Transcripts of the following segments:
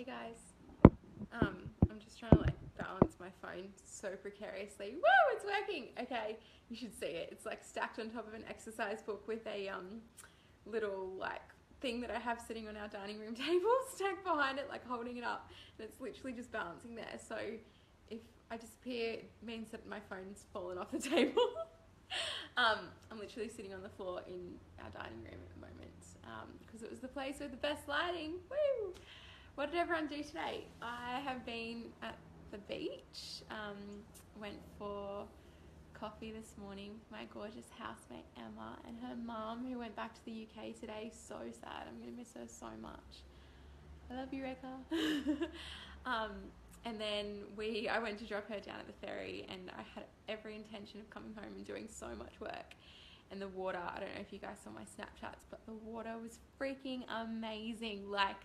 Hey guys, I'm just trying to like balance my phone so precariously. Woo, it's working. Okay, you should see it. It's like stacked on top of an exercise book with a little like thing that I have sitting on our dining room table stacked behind it, like holding it up, and it's literally just balancing there. So if I disappear, it means that my phone's fallen off the table. I'm literally sitting on the floor in our dining room at the moment because it was the place with the best lighting. Woo! What did everyone do today? I have been at the beach. Went for coffee this morning with my gorgeous housemate Emma and her mum, who went back to the UK today. So sad. I'm going to miss her so much. I love you, Rekha. And then I went to drop her down at the ferry, and I had every intention of coming home and doing so much work. And the water, I don't know if you guys saw my Snapchats, but the water was freaking amazing. Like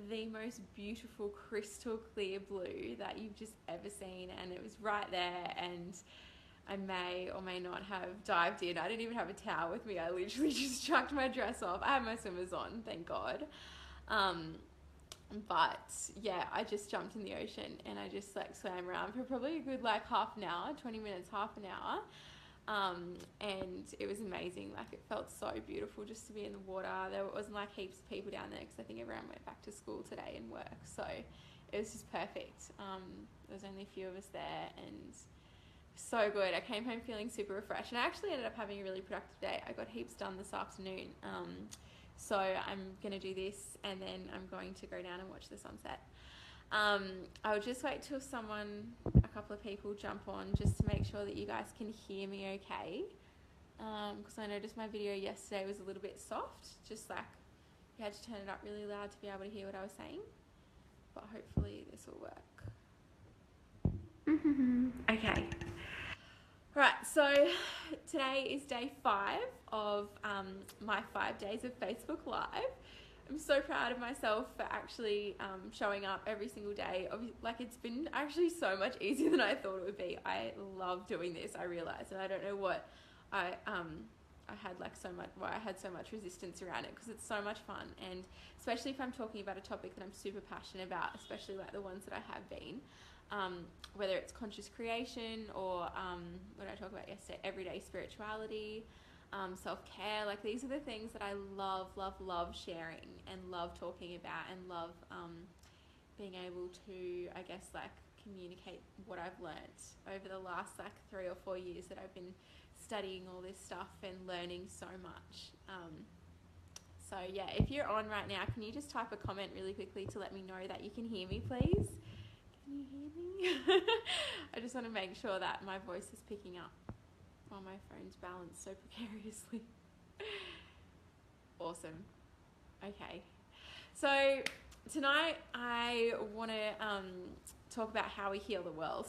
the most beautiful crystal clear blue that you've just ever seen. And it was right there, and I may or may not have dived in. I didn't even have a towel with me. I literally just chucked my dress off. I had my swimmers on, thank God. But yeah, I just jumped in the ocean and I just like swam around for probably a good like half an hour, 20 minutes, half an hour. And it was amazing. Like it felt so beautiful just to be in the water. There wasn't like heaps of people down there because I think everyone went back to school today and work. So it was just perfect. There was only a few of us there, and so good. I came home feeling super refreshed, and I actually ended up having a really productive day. I got heaps done this afternoon. So I'm going to do this, and then I'm going to go down and watch the sunset. I'll just wait till a couple of people jump on just to make sure that you guys can hear me okay. Because I noticed my video yesterday was a little bit soft, just like you had to turn it up really loud to be able to hear what I was saying. But hopefully this will work. Okay. Right, so today is day 5 of my 5 days of Facebook Live. I'm so proud of myself for actually showing up every single day. Like it's been actually so much easier than I thought it would be. I love doing this, I realized, and I don't know what I had like so much, why I had so much resistance around it, because it's so much fun, and especially if I'm talking about a topic that I'm super passionate about, especially like the ones that I have been. Whether it's conscious creation or what I talked about yesterday, everyday spirituality, self-care, like these are the things that I love sharing and love talking about, and love being able to, I guess, like communicate what I've learnt over the last like 3 or 4 years that I've been studying all this stuff and learning so much. So yeah, if you're on right now, can you just type a comment really quickly to let me know that you can hear me, please? Can you hear me? I just want to make sure that my voice is picking up while my phone's balanced so precariously. Awesome. Okay. So tonight I want to talk about how we heal the world.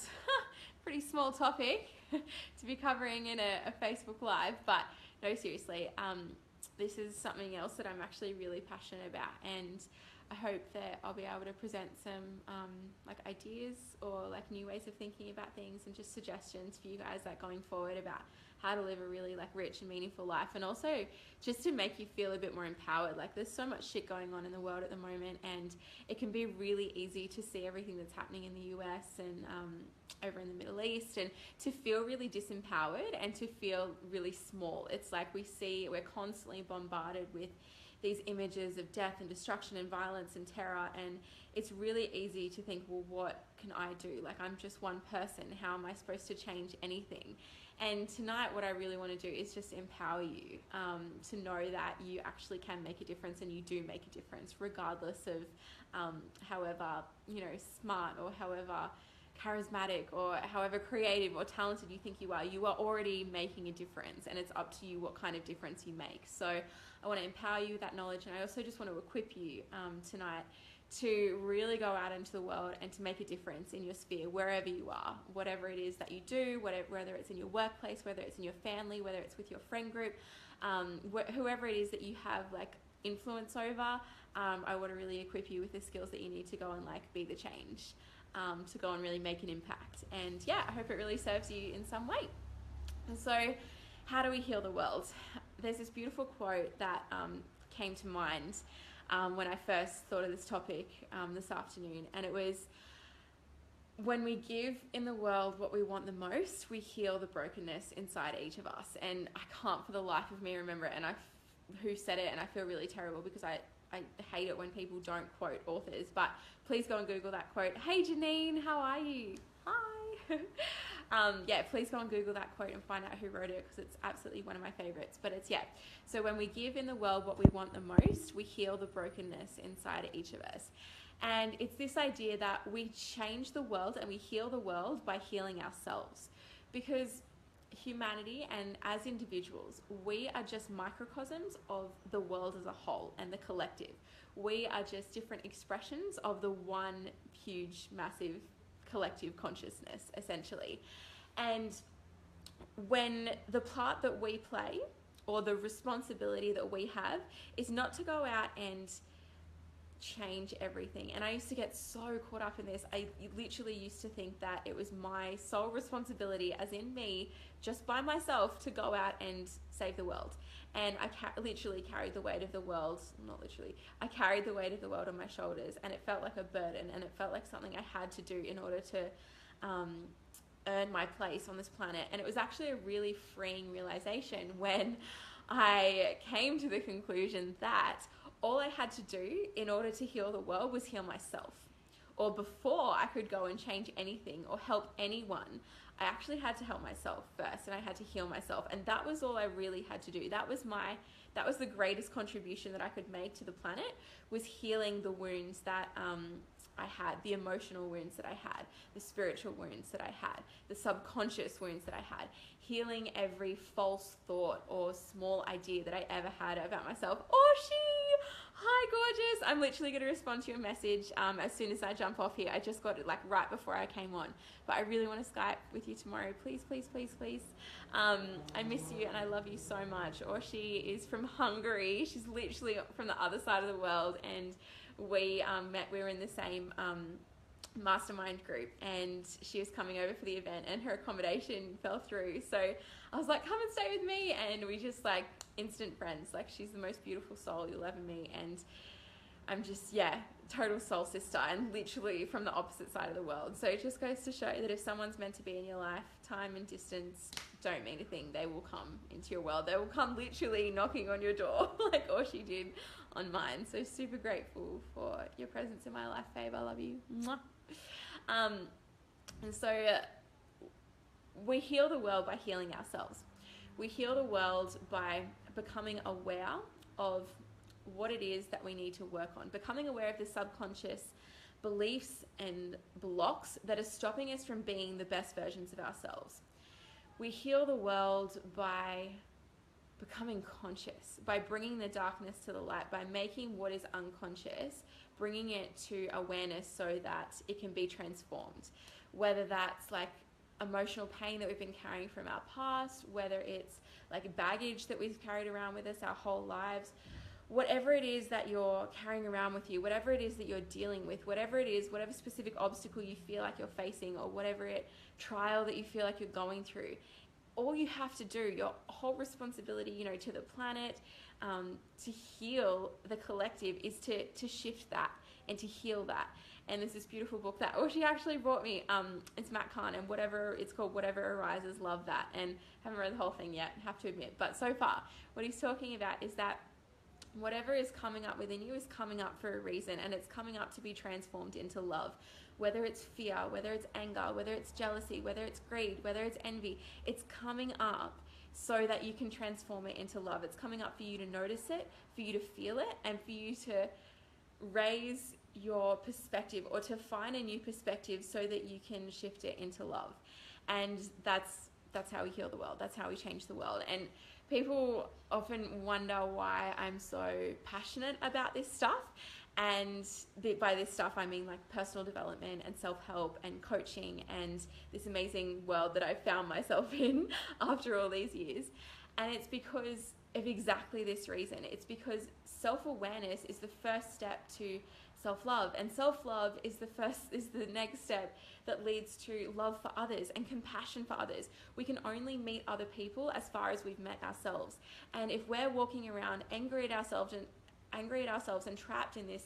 Pretty small topic to be covering in a Facebook Live, but no, seriously, this is something else that I'm actually really passionate about, and I hope that I'll be able to present some like ideas or like new ways of thinking about things, and just suggestions for you guys like going forward about how to live a really like rich and meaningful life, and also just to make you feel a bit more empowered. Like there's so much shit going on in the world at the moment, and it can be really easy to see everything that's happening in the US and over in the Middle East, and to feel really disempowered and to feel really small. It's like we're constantly bombarded with these images of death and destruction and violence and terror, and it's really easy to think, well, what can I do? Like I'm just one person, how am I supposed to change anything? And tonight what I really want to do is just empower you to know that you actually can make a difference, and you do make a difference regardless of however smart or however charismatic or however creative or talented you think you are already making a difference, and it's up to you what kind of difference you make. So I want to empower you with that knowledge, and I also just want to equip you tonight to really go out into the world and to make a difference in your sphere, wherever you are, whatever it is that you do, whether it's in your workplace, whether it's in your family, whether it's with your friend group, whoever it is that you have like influence over. I want to really equip you with the skills that you need to go and like be the change, to go and really make an impact. And yeah, I hope it really serves you in some way. And so how do we heal the world? There's this beautiful quote that came to mind when I first thought of this topic this afternoon, and it was, when we give in the world what we want the most, we heal the brokenness inside each of us. And I can't for the life of me remember it, and who said it, and I feel really terrible because I hate it when people don't quote authors, but please go and Google that quote. Hey Janine, how are you? Hi. Yeah, please go and Google that quote and find out who wrote it, because it's absolutely one of my favorites. But it's, yeah, so when we give in the world what we want the most, we heal the brokenness inside of each of us. And it's this idea that we change the world and we heal the world by healing ourselves, because humanity and as individuals, we are just microcosms of the world as a whole and the collective. We are just different expressions of the one huge, massive collective consciousness, essentially. And when the part that we play, or the responsibility that we have, is not to go out and change everything. And I used to get so caught up in this. I literally used to think that it was my sole responsibility, as in me, just by myself, to go out and save the world. And I literally carried the weight of the world, not literally, I carried the weight of the world on my shoulders, and it felt like a burden, and it felt like something I had to do in order to earn my place on this planet. And it was actually a really freeing realization when I came to the conclusion that all I had to do in order to heal the world was heal myself. Or before I could go and change anything or help anyone, I actually had to help myself first, and I had to heal myself. And that was all I really had to do. That was the greatest contribution that I could make to the planet, was healing the wounds that I had, the emotional wounds that I had, the spiritual wounds that I had, the subconscious wounds that I had, healing every false thought or small idea that I ever had about myself. Oshi! Hi, gorgeous. I'm literally going to respond to your message as soon as I jump off here. I just got it like right before I came on. But I really want to Skype with you tomorrow. Please, please, please, please. I miss you and I love you so much. Oshi is from Hungary. She's literally from the other side of the world, and we met. We were in the same mastermind group, and she was coming over for the event, and her accommodation fell through. So I was like, come and stay with me, and we just like instant friends. Like, she's the most beautiful soul you'll ever meet, and I'm just, yeah, total soul sister, and literally from the opposite side of the world. So it just goes to show that if someone's meant to be in your life, time and distance don't mean a thing. They will come into your world. They will come literally knocking on your door like Oshi did on mine. So super grateful for your presence in my life, babe. I love you. Mwah. And so we heal the world by healing ourselves. We heal the world by becoming aware of what it is that we need to work on, becoming aware of the subconscious beliefs and blocks that are stopping us from being the best versions of ourselves. We heal the world by becoming conscious, by bringing the darkness to the light, by making what is unconscious, bringing it to awareness so that it can be transformed. Whether that's like emotional pain that we've been carrying from our past, whether it's like baggage that we've carried around with us our whole lives, whatever it is that you're carrying around with you, whatever it is that you're dealing with, whatever it is, whatever specific obstacle you feel like you're facing, or whatever trial that you feel like you're going through, all you have to do, your whole responsibility, you know, to the planet, to heal the collective, is to shift that and to heal that. And there's this beautiful book that she actually brought me. It's Matt Kahn, and it's called Whatever Arises. Love that. And haven't read the whole thing yet, have to admit. But so far, what he's talking about is that whatever is coming up within you is coming up for a reason, and it's coming up to be transformed into love. Whether it's fear, whether it's anger, whether it's jealousy, whether it's greed, whether it's envy, it's coming up so that you can transform it into love. It's coming up for you to notice it, for you to feel it, and for you to raise your perspective, or to find a new perspective so that you can shift it into love. And that's how we heal the world. That's how we change the world. And people often wonder why I'm so passionate about this stuff. And by this stuff, I mean like personal development and self-help and coaching and this amazing world that I've found myself in after all these years. And it's because of exactly this reason. It's because self-awareness is the first step to self-love, and self-love is the next step that leads to love for others and compassion for others. We can only meet other people as far as we've met ourselves. And if we're walking around angry at ourselves angry at ourselves and trapped in this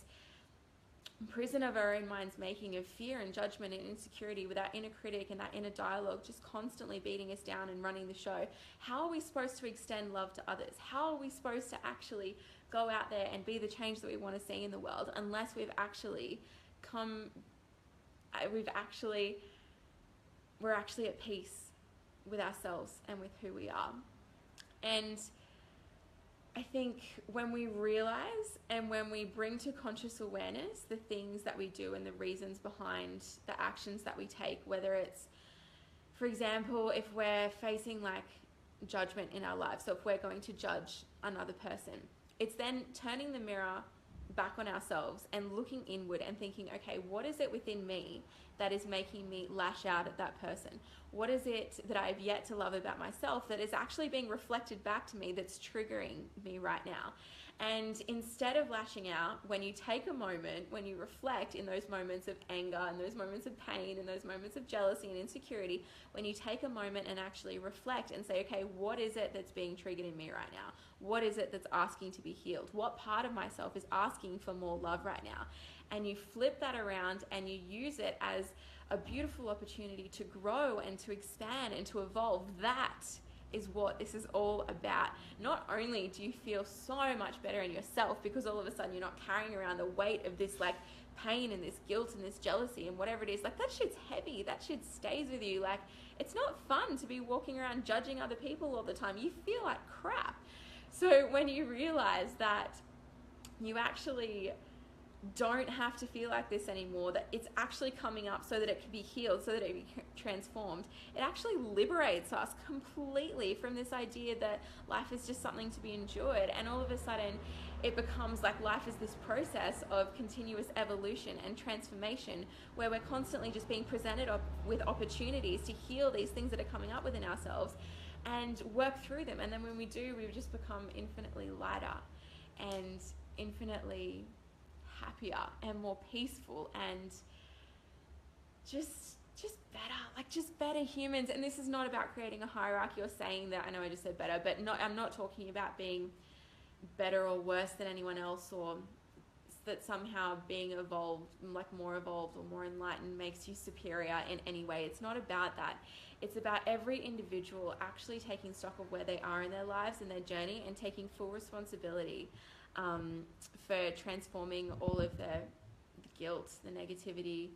prison of our own minds making of fear and judgment and insecurity, with our inner critic and that inner dialogue just constantly beating us down and running the show, how are we supposed to extend love to others? How are we supposed to actually go out there and be the change that we want to see in the world unless we're actually at peace with ourselves and with who we are? And I think when we realize and when we bring to conscious awareness the things that we do and the reasons behind the actions that we take, whether it's, for example, if we're facing like judgment in our lives, so if we're going to judge another person, it's then turning the mirror back on ourselves and looking inward and thinking, okay, what is it within me that is making me lash out at that person? What is it that I have yet to love about myself that is actually being reflected back to me that's triggering me right now? And instead of lashing out, when you take a moment, when you reflect in those moments of anger and those moments of pain and those moments of jealousy and insecurity, when you take a moment and actually reflect and say, okay, what is it that's being triggered in me right now? What is it that's asking to be healed? What part of myself is asking for more love right now? And you flip that around and you use it as a beautiful opportunity to grow and to expand and to evolve. That is what this is all about. Not only do you feel so much better in yourself because all of a sudden you're not carrying around the weight of this like pain and this guilt and this jealousy and whatever it is, like that shit's heavy, that shit stays with you. Like it's not fun to be walking around judging other people all the time. You feel like crap. So when you realize that you actually don't have to feel like this anymore, that it's actually coming up so that it can be healed, so that it can be transformed, it actually liberates us completely from this idea that life is just something to be endured. And all of a sudden it becomes like life is this process of continuous evolution and transformation, where we're constantly just being presented with opportunities to heal these things that are coming up within ourselves and work through them. And then when we do, we just become infinitely lighter and infinitely happier and more peaceful and just better humans. And this is not about creating a hierarchy or saying that, I know I just said better, but I'm not talking about being better or worse than anyone else, or that somehow being evolved, like more evolved or more enlightened, makes you superior in any way. It's not about that. It's about every individual actually taking stock of where they are in their lives and their journey and taking full responsibility for transforming all of the guilt, the negativity,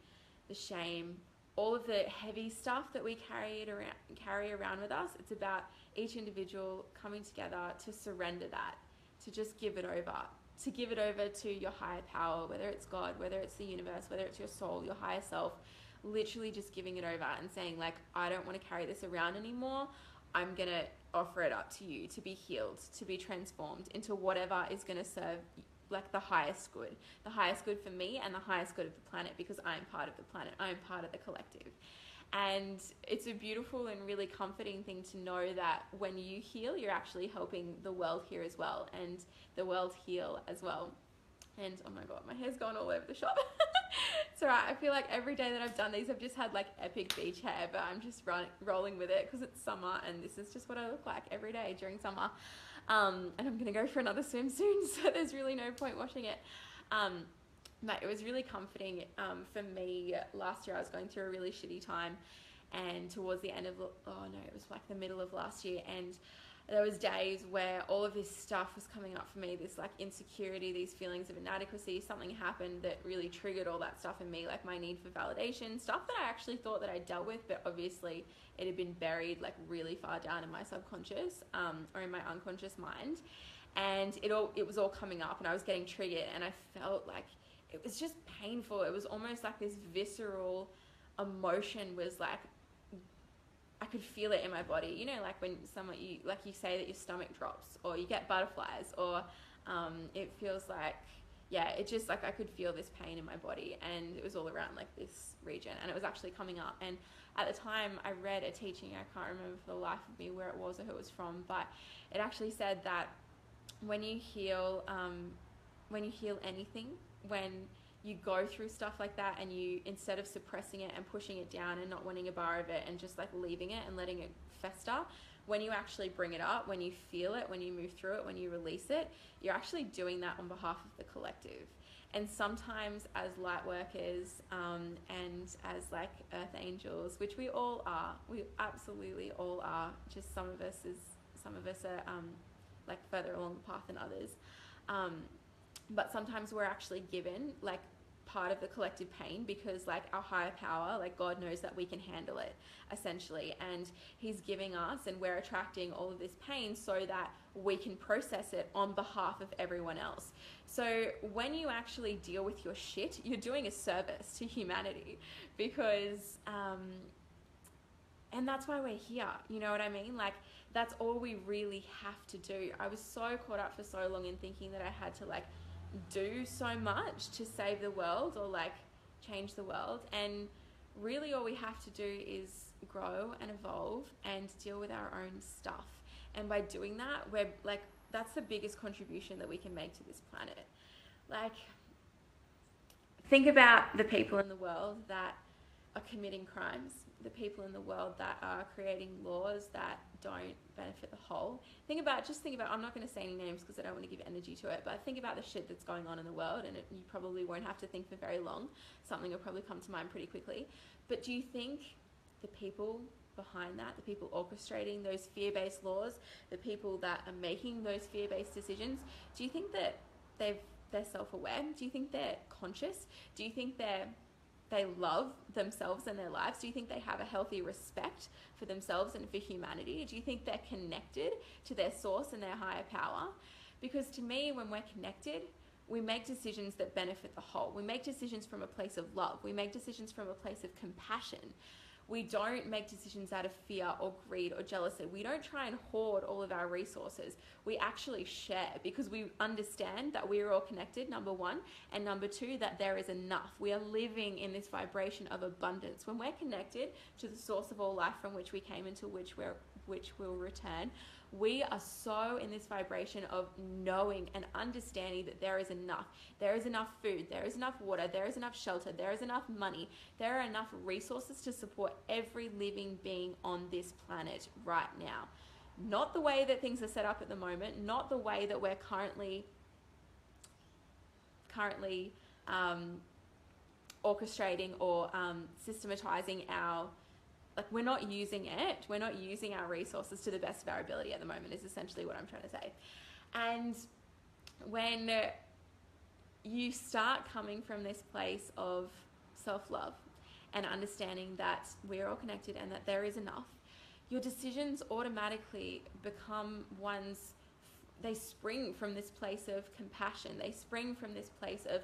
the shame, all of the heavy stuff that we carry around with us. It's about each individual coming together to surrender that, to just give it over to your higher power, whether it's God, whether it's the universe, whether it's your soul, your higher self, literally just giving it over and saying like, I don't want to carry this around anymore. I'm going to offer it up to you to be healed, to be transformed into whatever is going to serve like the highest good for me and the highest good of the planet, because I'm part of the planet. I'm part of the collective. And it's a beautiful and really comforting thing to know that when you heal, you're actually helping the world here as well, and the world heal as well. And oh my God, my hair's gone all over the shop. It's alright. I feel like every day that I've done these, I've just had like epic beach hair, but I'm just rolling with it because it's summer and this is just what I look like every day during summer. And I'm going to go for another swim soon, so there's really no point washing it. But it was really comforting for me. Last year I was going through a really shitty time, and towards the end of, it was like the middle of last year, and there was days where all of this stuff was coming up for me, this like insecurity, these feelings of inadequacy. Something happened that really triggered all that stuff in me, like my need for validation, stuff that I actually thought that I dealt with, but obviously it had been buried like really far down in my subconscious or in my unconscious mind. And it was all coming up, and I was getting triggered, and I felt like it was just painful. It was almost like this visceral emotion was like, I could feel it in my body. You know, like when you say that your stomach drops, or you get butterflies, or it feels like, it just like I could feel this pain in my body, and it was all around like this region, and it was actually coming up. And at the time I read a teaching, I can't remember for the life of me where it was or who it was from, but it actually said that when you heal anything, when you go through stuff like that, and you, instead of suppressing it and pushing it down and not wanting a bar of it and just like leaving it and letting it fester, when you actually bring it up, when you feel it, when you move through it, when you release it, you're actually doing that on behalf of the collective. And sometimes as light workers and as like earth angels, which we all are, we absolutely all are, just some of us are like further along the path than others. But sometimes we're actually given like part of the collective pain because like our higher power, like God knows that we can handle it essentially, and he's giving us, and we're attracting all of this pain so that we can process it on behalf of everyone else. So when you actually deal with your shit, you're doing a service to humanity, because and that's why we're here, you know what I mean? Like, that's all we really have to do. I was so caught up for so long in thinking that I had to like do so much to save the world or like change the world, and really all we have to do is grow and evolve and deal with our own stuff. And by doing that, we're like, that's the biggest contribution that we can make to this planet. Like, think about the people in the world that are committing crimes, the people in the world that are creating laws that don't benefit the whole. Think about, I'm not going to say any names because I don't want to give energy to it, but think about the shit that's going on in the world, and you probably won't have to think for very long. Something will probably come to mind pretty quickly. But do you think the people behind that, the people orchestrating those fear-based laws, the people that are making those fear-based decisions, do you think that they're self-aware? Do you think they're conscious? Do you think they love themselves and their lives? Do you think they have a healthy respect for themselves and for humanity? Do you think they're connected to their source and their higher power? Because to me, when we're connected, we make decisions that benefit the whole. We make decisions from a place of love. We make decisions from a place of compassion. We don't make decisions out of fear or greed or jealousy. We don't try and hoard all of our resources. We actually share, because we understand that we are all connected, number one, and number two, that there is enough. We are living in this vibration of abundance. When we're connected to the source of all life from which we came, into which we'll return, we are so in this vibration of knowing and understanding that there is enough. There is enough food, there is enough water, there is enough shelter, there is enough money, there are enough resources to support every living being on this planet right now. Not the way that things are set up at the moment, not the way that we're currently orchestrating or systematizing our, like, we're not using it. We're not using our resources to the best of our ability at the moment, is essentially what I'm trying to say. And when you start coming from this place of self-love and understanding that we're all connected and that there is enough, your decisions automatically become ones, they spring from this place of compassion. They spring from this place of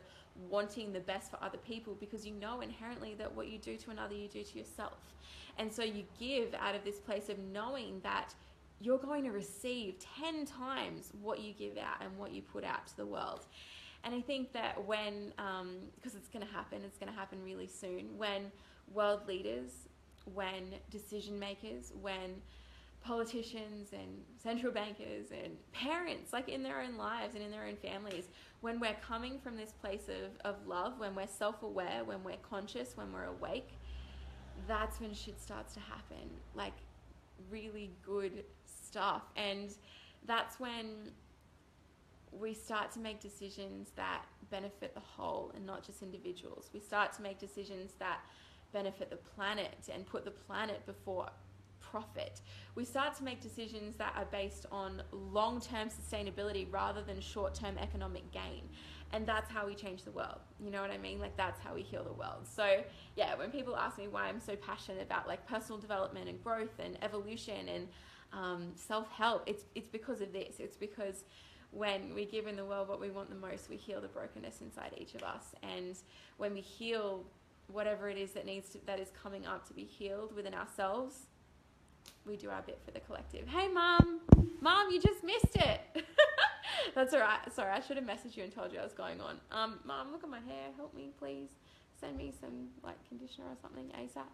wanting the best for other people, because you know inherently that what you do to another, you do to yourself. And so you give out of this place of knowing that you're going to receive 10 times what you give out and what you put out to the world. And I think that when, because it's going to happen really soon, when world leaders, when decision makers, when politicians and central bankers and parents, like in their own lives and in their own families, when we're coming from this place of love, when we're self-aware, when we're conscious, when we're awake, that's when shit starts to happen, like really good stuff. And that's when we start to make decisions that benefit the whole and not just individuals. We start to make decisions that benefit the planet and put the planet before profit. We start to make decisions that are based on long-term sustainability rather than short-term economic gain. And that's how we change the world. You know what I mean? Like, that's how we heal the world. So yeah, when people ask me why I'm so passionate about like personal development and growth and evolution and self-help, it's because of this. It's because when we give in the world what we want the most, we heal the brokenness inside each of us. And when we heal whatever it is that is coming up to be healed within ourselves, we do our bit for the collective. Hey, Mom, you just missed it. That's all right. Sorry, I should have messaged you and told you I was going on. Mom, look at my hair. Help me, please. Send me some like conditioner or something ASAP.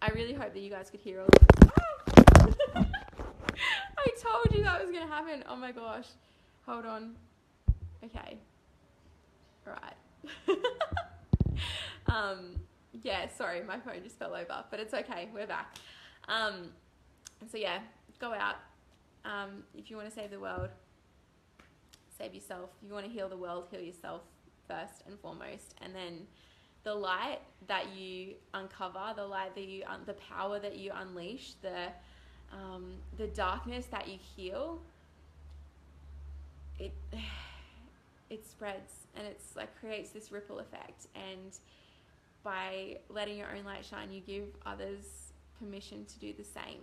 I really hope that you guys could hear all this. I told you that was going to happen. Oh my gosh. Hold on. Okay. Yeah, sorry, my phone just fell over, but it's okay, we're back. So yeah, go out. If you want to save the world, save yourself. If you want to heal the world, heal yourself first and foremost. And then the light that you uncover, the light that you, the power that you unleash, the darkness that you heal, it spreads, and it's like creates this ripple effect. And by letting your own light shine, you give others permission to do the same.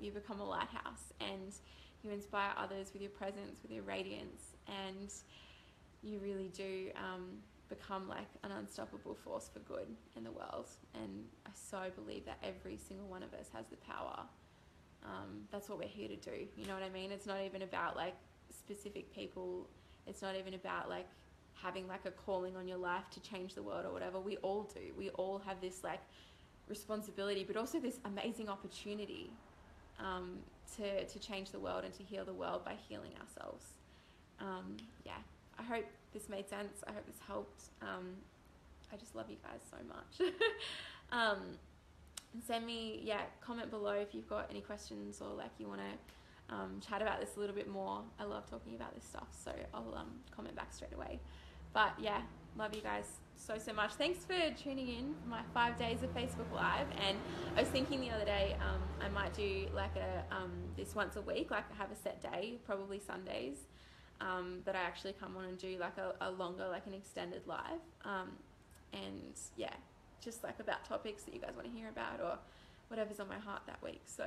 You become a lighthouse, and you inspire others with your presence, with your radiance, and you really do become like an unstoppable force for good in the world. And I so believe that every single one of us has the power. That's what we're here to do. You know what I mean? It's not even about like specific people. It's not even about like having like a calling on your life to change the world or whatever. We all do. We all have this like responsibility, but also this amazing opportunity to change the world and to heal the world by healing ourselves. Yeah, I hope this made sense. I hope this helped. I just love you guys so much. Send me, comment below if you've got any questions, or like you want to chat about this a little bit more. I love talking about this stuff, so I'll comment back straight away. But yeah, love you guys so much. Thanks for tuning in for my 5 days of Facebook Live. And I was thinking the other day, I might do like this once a week, like I have a set day, probably Sundays, that I actually come on and do like a longer, like an extended live. And yeah, just like about topics that you guys want to hear about, or whatever's on my heart that week. So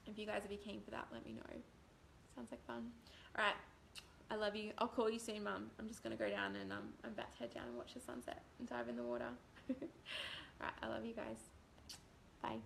if you guys would be keen for that, let me know. Sounds like fun. All right, I love you. I'll call you soon, Mum. I'm just going to go down, and I'm about to head down and watch the sunset and dive in the water. All right, I love you guys. Bye.